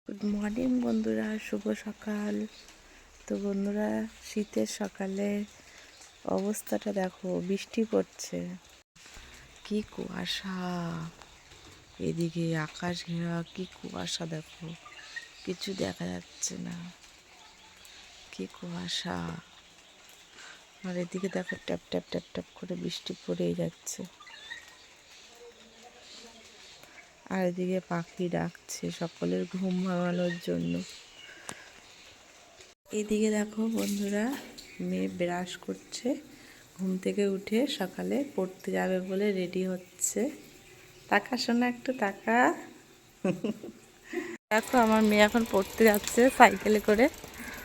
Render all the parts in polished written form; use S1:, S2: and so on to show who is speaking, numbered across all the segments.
S1: Good morning বন্ধুরা, শুভ সকাল। তো বন্ধুরা, শীতের সকালে অবস্থাটা দেখো, বৃষ্টি পড়ছে, কি কুয়াশা। এদিকে আকাশ ঘেরা, কি কুয়াশা দেখো, কিছু দেখা যাচ্ছে না, কি কুয়াশা। আর এদিকে দেখো ট্যাপ ট্যাপ ট্যাপ ট্যাপ করে বৃষ্টি পড়েই যাচ্ছে। আর এদিকে পাখি ডাকছে সকলের ঘুম ভাঙানোর জন্য। এদিকে দেখো বন্ধুরা, মেয়ে ব্রাশ করছে, ঘুম থেকে উঠে সকালে পড়তে যাবে বলে রেডি হচ্ছে। তাকা শোনা, একটু তাকা। দেখো আমার মেয়ে এখন পড়তে যাচ্ছে, সাইকেলে করে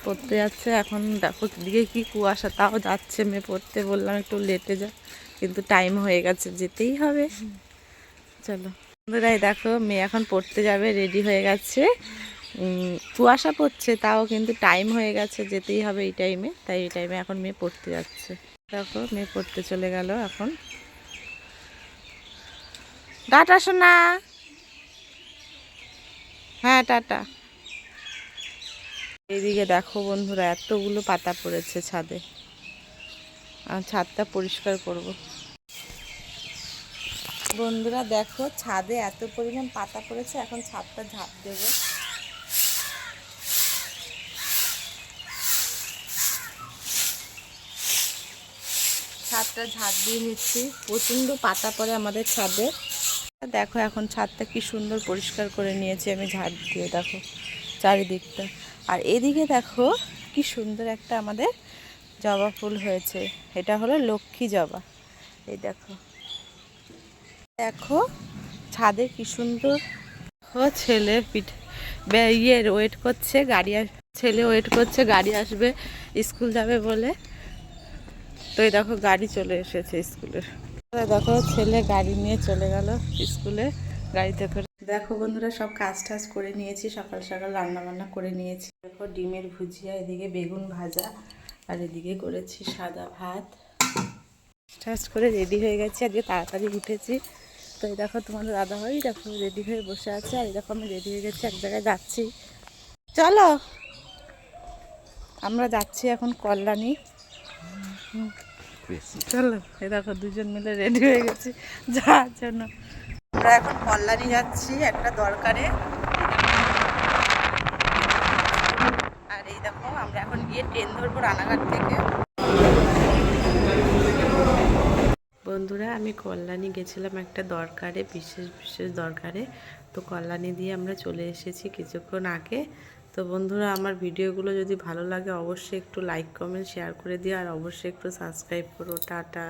S1: পড়তে যাচ্ছে। এখন দেখো দিকে কি কুয়াশা, তাও যাচ্ছে মেয়ে পড়তে। বললাম একটু লেটে যা, কিন্তু টাইম হয়ে গেছে, যেতেই হবে। চলো বন্ধুরা, দেখো মেয়ে এখন পড়তে যাবে, রেডি হয়ে গেছে। কুয়াশা পড়ছে, তাও কিন্তু টাইম হয়ে গেছে, যেতেই হবে এই টাইমে। তাই এই টাইমে এখন মেয়ে পড়তে যাচ্ছে। দেখো মেয়ে পড়তে চলে গেল এখন। টাটা শোনা। হ্যাঁ টাটা। এইদিকে দেখো বন্ধুরা, এতগুলো পাতা পড়েছে ছাদে। আর ছাদটা পরিষ্কার করব। বন্ধুরা দেখো, ছাদে এত পরিমাণ পাতা পড়েছে, এখন ছাদটা ঝাঁপ দেবো। ছাদটা ঝাঁপ দিয়ে নিচ্ছি, প্রচণ্ড পাতা পড়ে আমাদের ছাদে। দেখো এখন ছাদটা কি সুন্দর পরিষ্কার করে নিয়েছি আমি ঝাড় দিয়ে, দেখো চারিদিকটা। আর এদিকে দেখো কি সুন্দর একটা আমাদের জবা ফুল হয়েছে, এটা হলো লক্ষ্মী জবা। এই দেখো, দেখো ছাদে কি সুন্দর। ছেলে ওয়েট করছে, ছেলে ওয়েট করছে গাড়ি আসবে, স্কুল যাবে বলে। তো এই দেখো গাড়ি চলে এসেছে স্কুলের। দেখো ছেলে গাড়ি নিয়ে চলে গেল স্কুলে, গাড়িতে করে। দেখো বন্ধুরা, সব কাজ টাজ করে নিয়েছি, সকাল সকাল রান্না বান্না করে নিয়েছি। দেখো ডিমের ভুজিয়া, এদিকে বেগুন ভাজা, আর এদিকে করেছি সাদা ভাত। টাজ করে রেডি হয়ে গেছি, আজকে তাড়াতাড়ি উঠেছি। তো এই দেখো তোমাদের দাদাভাই দেখো রেডি হয়ে বসে আছে, আর এই দেখো আমি রেডি হয়ে গেছি, এক জায়গায় যাচ্ছি। চলো আমরা যাচ্ছি এখন কল্যাণী। চলো, এই দেখো দুজন মিলে রেডি হয়ে গেছি যাওয়ার জন্য। আমরা এখন কল্যাণী যাচ্ছি একটা দরকারে। আর এই দেখো আমরা এখন গিয়ে ট্রেন ধরবো রানাঘাট থেকে। বন্ধুরা, আমি কল্যাণী গেছিলাম একটা দরকারে, বিশেষ দরকারে। তো কল্যাণী দিয়ে আমরা চলে এসেছি কিছুক্ষণ আগে। তো বন্ধুরা, আমার ভিডিওগুলো যদি ভালো লাগে অবশ্যই একটু লাইক কমেন্ট শেয়ার করে দিও, আর অবশ্যই একটু সাবস্ক্রাইব করো। টাটা।